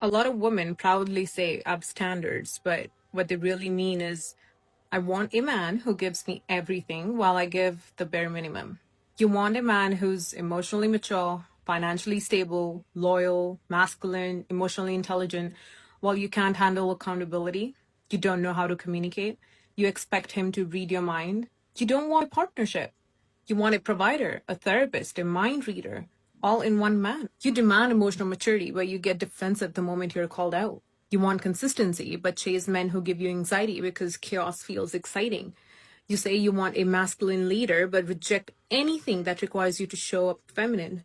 A lot of women proudly say I have standards, but what they really mean is I want a man who gives me everything while I give the bare minimum. You want a man who's emotionally mature, financially stable, loyal, masculine, emotionally intelligent, while you can't handle accountability. You don't know how to communicate. You expect him to read your mind. You don't want a partnership. You want a provider, a therapist, a mind reader, all in one man. You demand emotional maturity, but you get defensive the moment you're called out. You want consistency, but chase men who give you anxiety because chaos feels exciting. You say you want a masculine leader, but reject anything that requires you to show up feminine.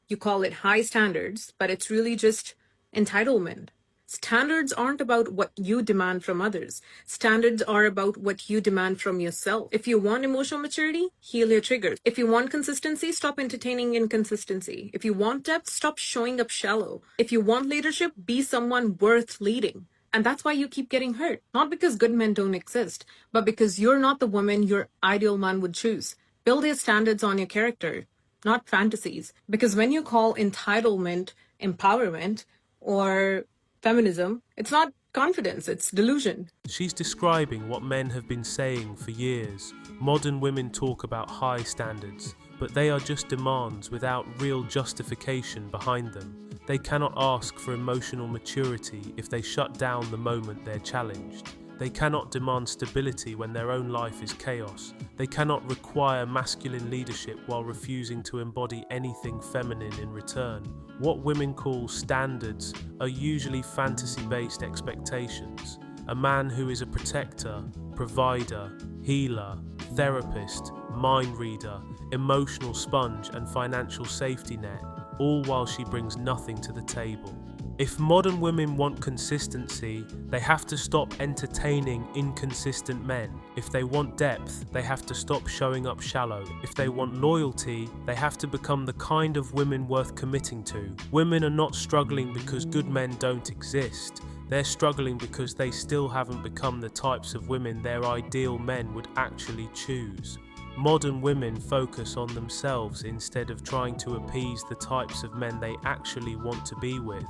You call it high standards, but it's really just entitlement. Standards aren't about what you demand from others. Standards are about what you demand from yourself. If you want emotional maturity, heal your triggers. If you want consistency, stop entertaining inconsistency. If you want depth, stop showing up shallow. If you want leadership, be someone worth leading. And that's why you keep getting hurt. Not because good men don't exist, but because you're not the woman your ideal man would choose. Build your standards on your character, not fantasies. Because when you call entitlement empowerment or feminism, it's not confidence, it's delusion. She's describing what men have been saying for years. Modern women talk about high standards, but they are just demands without real justification behind them. They cannot ask for emotional maturity if they shut down the moment they're challenged. They cannot demand stability when their own life is chaos. They cannot require masculine leadership while refusing to embody anything feminine in return. What women call standards are usually fantasy-based expectations. A man who is a protector, provider, healer, therapist, mind reader, emotional sponge and financial safety net, all while she brings nothing to the table. If modern women want consistency, they have to stop entertaining inconsistent men. If they want depth, they have to stop showing up shallow. If they want loyalty, they have to become the kind of women worth committing to. Women are not struggling because good men don't exist. They're struggling because they still haven't become the types of women their ideal men would actually choose. Modern women focus on themselves instead of trying to appease the types of men they actually want to be with.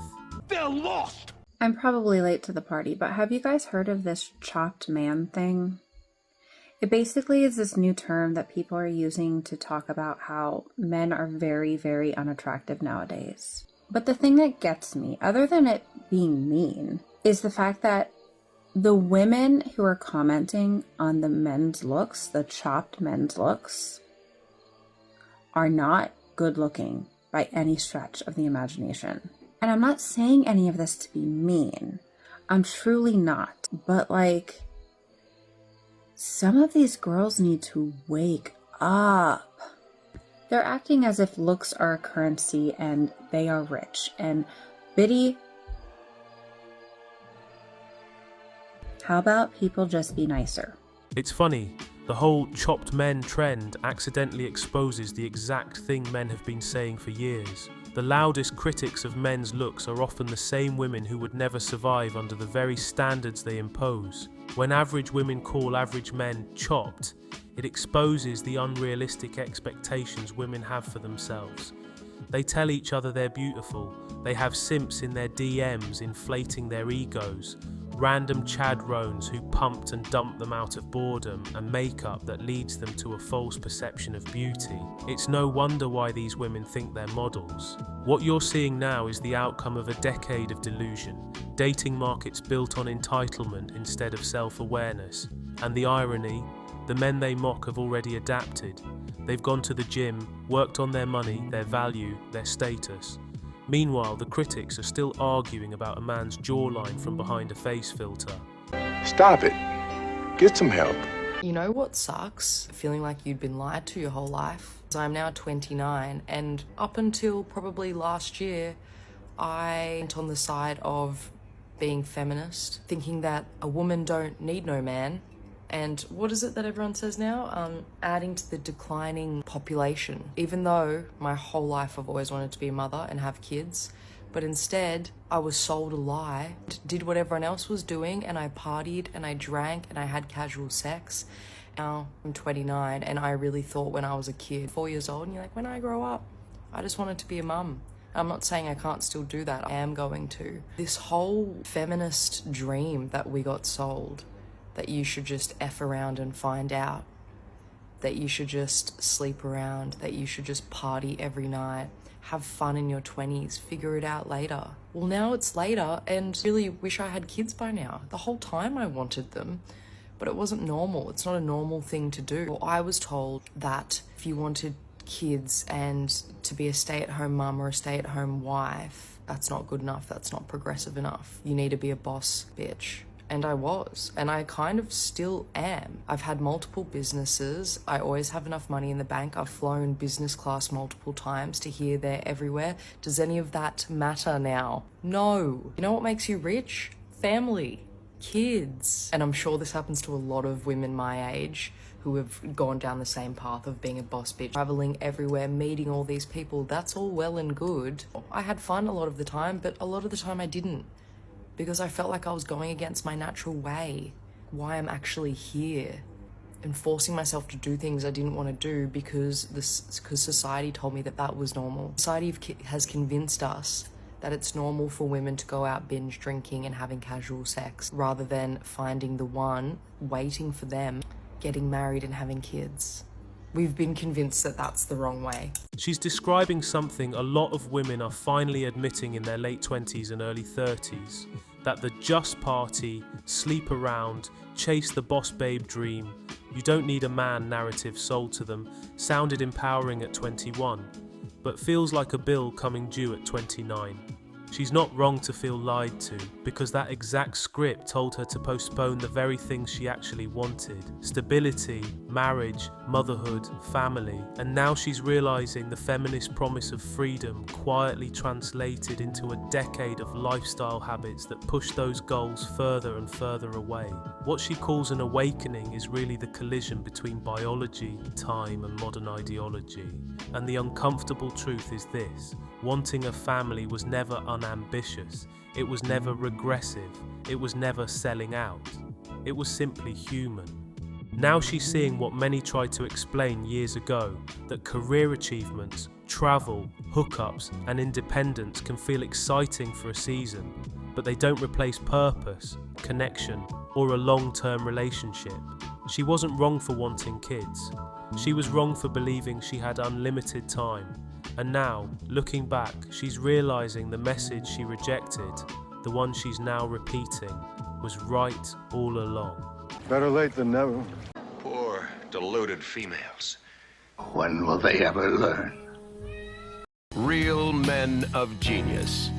They're lost! I'm probably late to the party, but have you guys heard of this chopped man thing? It basically is this new term that people are using to talk about how men are very, very unattractive nowadays. But the thing that gets me, other than it being mean, is the fact that the women who are commenting on the men's looks, the chopped men's looks, are not good looking by any stretch of the imagination. And I'm not saying any of this to be mean. I'm truly not. But like, some of these girls need to wake up. They're acting as if looks are a currency and they are rich. And Biddy, how about people just be nicer? It's funny, the whole chopped men trend accidentally exposes the exact thing men have been saying for years. The loudest critics of men's looks are often the same women who would never survive under the very standards they impose. When average women call average men chopped, it exposes the unrealistic expectations women have for themselves. They tell each other they're beautiful, they have simps in their DMs inflating their egos, random chadrones who pumped and dumped them out of boredom and makeup that leads them to a false perception of beauty. It's no wonder why these women think they're models. What you're seeing now is the outcome of a decade of delusion, dating markets built on entitlement instead of self-awareness. And the irony, the men they mock have already adapted. They've gone to the gym, worked on their money, their value, their status. Meanwhile, the critics are still arguing about a man's jawline from behind a face filter. Stop it. Get some help. You know what sucks? Feeling like you'd been lied to your whole life. I'm now 29, and up until probably last year, I went on the side of being feminist, thinking that a woman don't need no man. And what is it that everyone says now? Adding to the declining population. Even though my whole life I've always wanted to be a mother and have kids, but instead I was sold a lie, did what everyone else was doing, and I partied and I drank and I had casual sex. Now I'm 29 and I really thought when I was a kid, 4 years old, and you're like, when I grow up, I just wanted to be a mum. I'm not saying I can't still do that. I am going to. This whole feminist dream that we got sold, that you should just F around and find out, that you should just sleep around, that you should just party every night, have fun in your 20s, figure it out later. Well, now it's later, and really wish I had kids by now. The whole time I wanted them, but it wasn't normal. It's not a normal thing to do. Well, I was told that if you wanted kids and to be a stay-at-home mum or a stay-at-home wife, that's not good enough, that's not progressive enough. You need to be a boss bitch. And I was, and I kind of still am. I've had multiple businesses. I always have enough money in the bank. I've flown business class multiple times to here, there, everywhere. Does any of that matter now? No. You know what makes you rich? Family, kids. And I'm sure this happens to a lot of women my age who have gone down the same path of being a boss bitch, traveling everywhere, meeting all these people. That's all well and good. I had fun a lot of the time, but a lot of the time I didn't, because I felt like I was going against my natural way, why I'm actually here, and forcing myself to do things I didn't want to do because society told me that that was normal. Society has convinced us that it's normal for women to go out binge drinking and having casual sex rather than finding the one, waiting for them, getting married and having kids. We've been convinced that that's the wrong way. She's describing something a lot of women are finally admitting in their late 20s and early 30s, that the just party, sleep around, chase the boss babe dream, you don't need a man narrative sold to them sounded empowering at 21, but feels like a bill coming due at 29. She's not wrong to feel lied to, because that exact script told her to postpone the very things she actually wanted: stability, marriage, motherhood, family. And now she's realizing the feminist promise of freedom quietly translated into a decade of lifestyle habits that push those goals further and further away. What she calls an awakening is really the collision between biology, time, and modern ideology. And the uncomfortable truth is this: wanting a family was never unambitious, it was never regressive, it was never selling out. It was simply human. Now she's seeing what many tried to explain years ago, that career achievements, travel, hookups, and independence can feel exciting for a season, but they don't replace purpose, connection, or a long-term relationship. She wasn't wrong for wanting kids. She was wrong for believing she had unlimited time. And now, looking back, she's realizing the message she rejected, the one she's now repeating, was right all along. Better late than never. Poor, deluded females. When will they ever learn? Real men of genius.